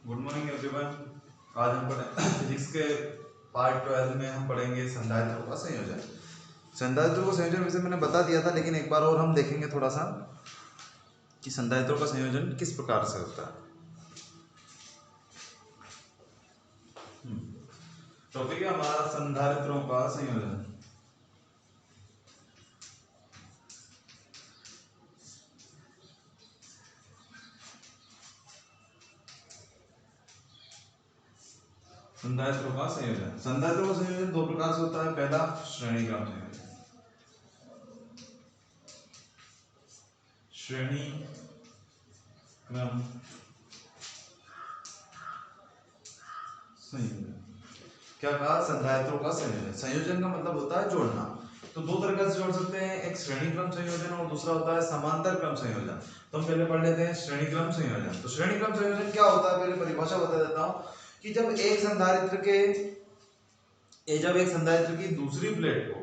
Good morning everyone. आज हम पढ़े फिजिक्स के पार्ट 12 में हम पढ़ेंगे संधारित्रों का संयोजन। संधारित्रों का संयोजन वैसे मैंने बता दिया था, लेकिन एक बार और हम देखेंगे थोड़ा सा कि संधारित्रों का संयोजन किस प्रकार से होता है। टॉपिक है हमारा संधारित्रों का संयोजन। संधारित्रों का संयोजन दो प्रकार से होता है। पहला श्रेणी क्रम संयोजन। श्रेणी क्रम संयोजन क्या कहा? संधारित्रों का संयोजन। संयोजन का मतलब होता है जोड़ना। तो दो तरीके से जोड़ सकते हैं, एक श्रेणी क्रम संयोजन और दूसरा होता है समांतर क्रम संयोजन। तो हम पहले पढ़ लेते हैं श्रेणी क्रम संयोजन। तो श्रेणी क्रम संयोजन क्या होता है, पहले परिभाषा बता देता हूं कि जब एक संधारित्र की दूसरी प्लेट को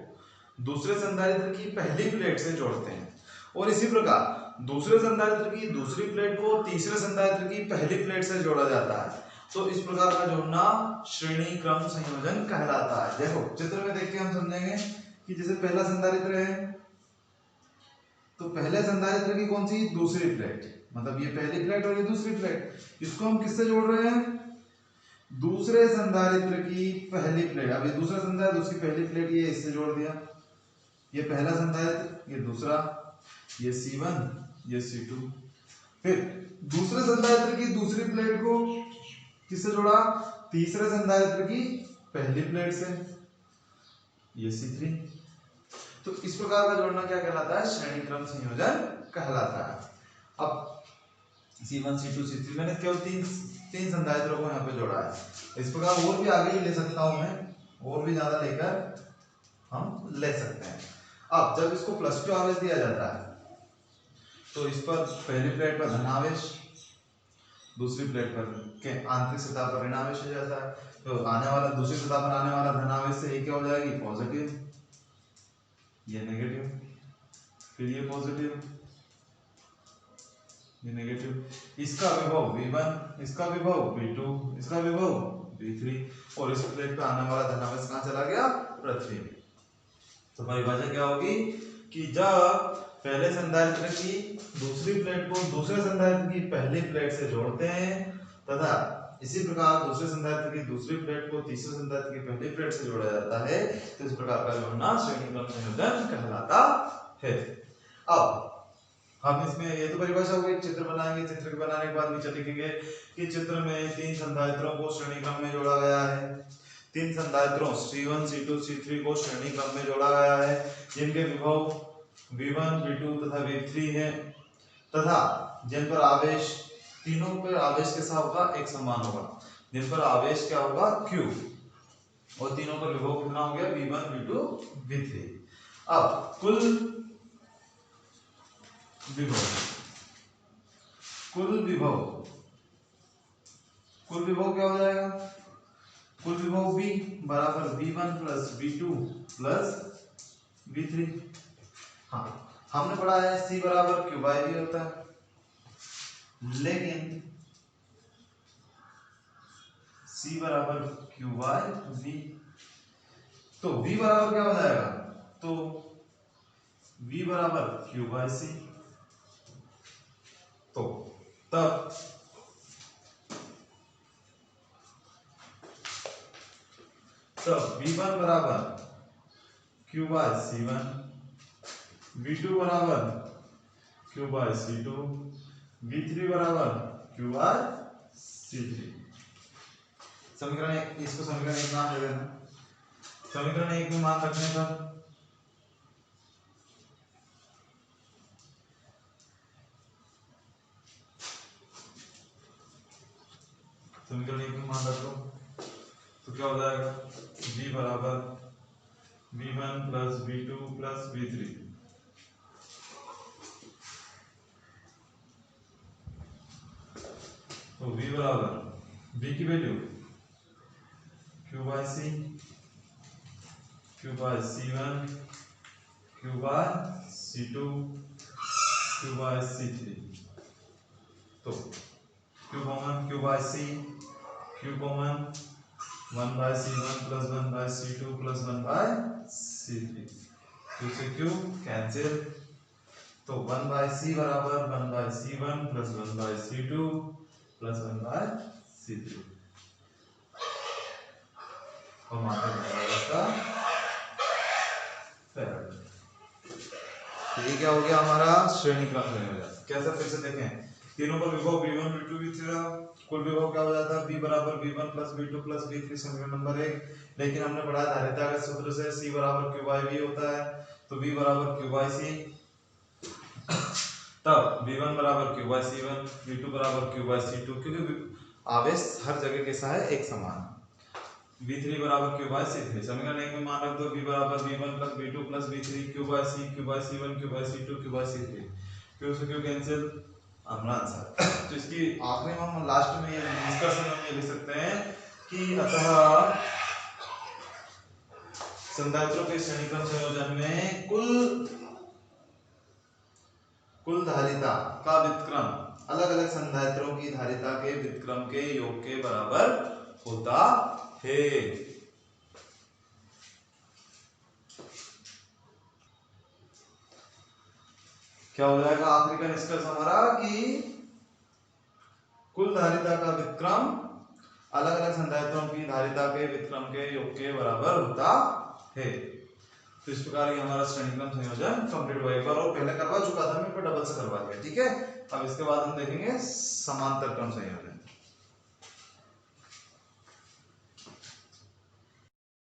दूसरे संधारित्र की पहली प्लेट से जोड़ते हैं, और इसी प्रकार दूसरे संधारित्र की दूसरी प्लेट को तीसरे संधारित्र की पहली प्लेट से जोड़ा जाता है, तो इस प्रकार का जोड़ना श्रेणी क्रम संयोजन कहलाता है। देखो चित्र में देख के हम समझेंगे कि जैसे पहला संधारित्र है, तो पहले संधारित्र की कौन सी दूसरी प्लेट, मतलब ये पहली प्लेट और ये दूसरी प्लेट, इसको हम किससे जोड़ रहे हैं? दूसरे संधारित्र की पहली प्लेट। अब ये दूसरा संधारित्र, उसकी पहली प्लेट ये इससे जोड़ दिया, ये पहला संधारित्र, ये दूसरा, ये C1, ये C2। फिर दूसरे संधारित्र की दूसरी प्लेट को किससे जोड़ा? तीसरे संधारित्र की पहली प्लेट से, ये C3। तो इस प्रकार का जोड़ना क्या कहलाता है? श्रेणी क्रम संयोजन कहलाता है। अब C1, C2, C3 मैंने केवल तीन संधारित्रों को यहाँ पे जोड़ा है। इस प्रकार और भी आगे ही ले सकता हूं मैं, और भी ज्यादा लेकर हम ले सकते हैं। अब जब इसको +2 आवेश दिया जाता है, तो इस पर पहली प्लेट पर धन आवेश, दूसरी प्लेट पर के आंतरिक सतह पर ऋण आवेश हो जाता है। तो आने वाला दूसरी सतह पर आने वाला धन आवेश से ये क्या हो जाएगी? पॉजिटिव, ये नेगेटिव, फिर ये पॉजिटिव, ये नेगेटिव। इसका विभव V1, इसका विभव V2, इसका विभव V3, और इस प्लेट पे आने वाला धन आवेश कहां चला गया? पृथ्वी। तो परिभाषा क्या होगी कि जब पहले संधारित्र की दूसरी प्लेट को दूसरे संधारित्र की पहली प्लेट से जोड़ते हैं, तथा इसी प्रकार दूसरे संधारित्र की दूसरी प्लेट को तीसरे संधारित्र की पहली प्लेट से जोड़ा जाता है, तो इस प्रकार का जोड़ना श्रेणी क्रम संयोजन कहलाता है। अब हम इसमें ये तो परिभाषा हो गई, चित्र बनाएंगे। चित्र के बनाने के बाद नीचे लिखेंगे कि चित्र में तीन संधारित्रों को श्रेणी क्रम में जोड़ा गया है। तीन संधारित्रों C1, C2, C3 को श्रेणी क्रम में जोड़ा गया है, जिनके विभव V1, V2 तथा V3 है, तथा जिन पर आवेश, तीनों पर आवेश कैसा होगा? एक समान होगा। जिन पर आवेश क्या होगा? Q, और तीनों पर विभव कितना हो गया? V1, V2, V3। अब कुल विभव क्या हो जाएगा? कुल विभव V बराबर V1 plus V2 plus V3। हाँ, हमने पढ़ा है C बराबर Q बाई V होता है, लेकिन C बराबर Q बाई V, तो V बराबर क्या हो जाएगा? तो V बराबर Q बाई C। तो तब V1 बराबर Q बाय C1, V2 बराबर Q बाय C2, V3 बराबर Q बाय C3। समीकरण एक, इसको समीकरण एक नाम दे देना। समीकरण एक में मान रखने पर समीकरण एक में मान रख लो, तो क्या हो जाएगा? V बराबर V1 plus V2 plus V3। तो V बराबर V की value Q by C, Q by C1, Q by C2, Q by C3। तो Q common, Q by C Q common 1/C1 plus 1/C2 plus 1/C3, Q से Q cancel, तो 1/C बराबर 1/C1 plus 1/C2 plus 1/C3 और मात्रा इसका farad. तो ये क्या हो गया हमारा श्रेणी क्रम संयोजन। कैसे फिर से देखें, तीनों पर विभव V1 V2 V3, कुल विभव क्या हो जाता है V बराबर V1 plus V2 plus V3 समीकरण नंबर 1। लेकिन हमने पढ़ा धारिता के सूत्र से C बराबर Q बाई V होता है, तो V बराबर Q बाई C, तब V1 बराबर Q बाई C1, V2 बराबर Q बाई C2, क्योंकि आवेश हर जगह कैसा है एक समान। V3 बराबर Q बाई C3, समीकरण 1 में मान रख दो V बराबर V1 plus V2 plus V3, Q by C, Q by C1, Q by C2, Q by C3, Q से Q कैंसिल, हमारा आंसर। तो इसकी आखिरी में हम लास्ट में ये निष्कर्ष में हम ये लिख सकते हैं कि अतः संधारित्रों के श्रेणीक्रम संयोजन में कुल धारिता का व्युत्क्रम अलग अलग संधारित्रों की धारिता के व्युत्क्रम के योग के बराबर होता है। क्या हो जाएगा आखिरी का निष्कर्ष हमारा कि कुल धारिता का व्युत्क्रम अलग अलग संधारित्रों की धारिता के व्युत्क्रम के योग के बराबर होता है। तो इस प्रकार ये हमारा श्रेणीक्रम संयोजन कंप्लीट हुआ। एक बार और पहले करवा चुका था मैं, पर डबल से करवा दिया, ठीक है। अब इसके बाद हम देखेंगे समांतर क्रम संयोजन।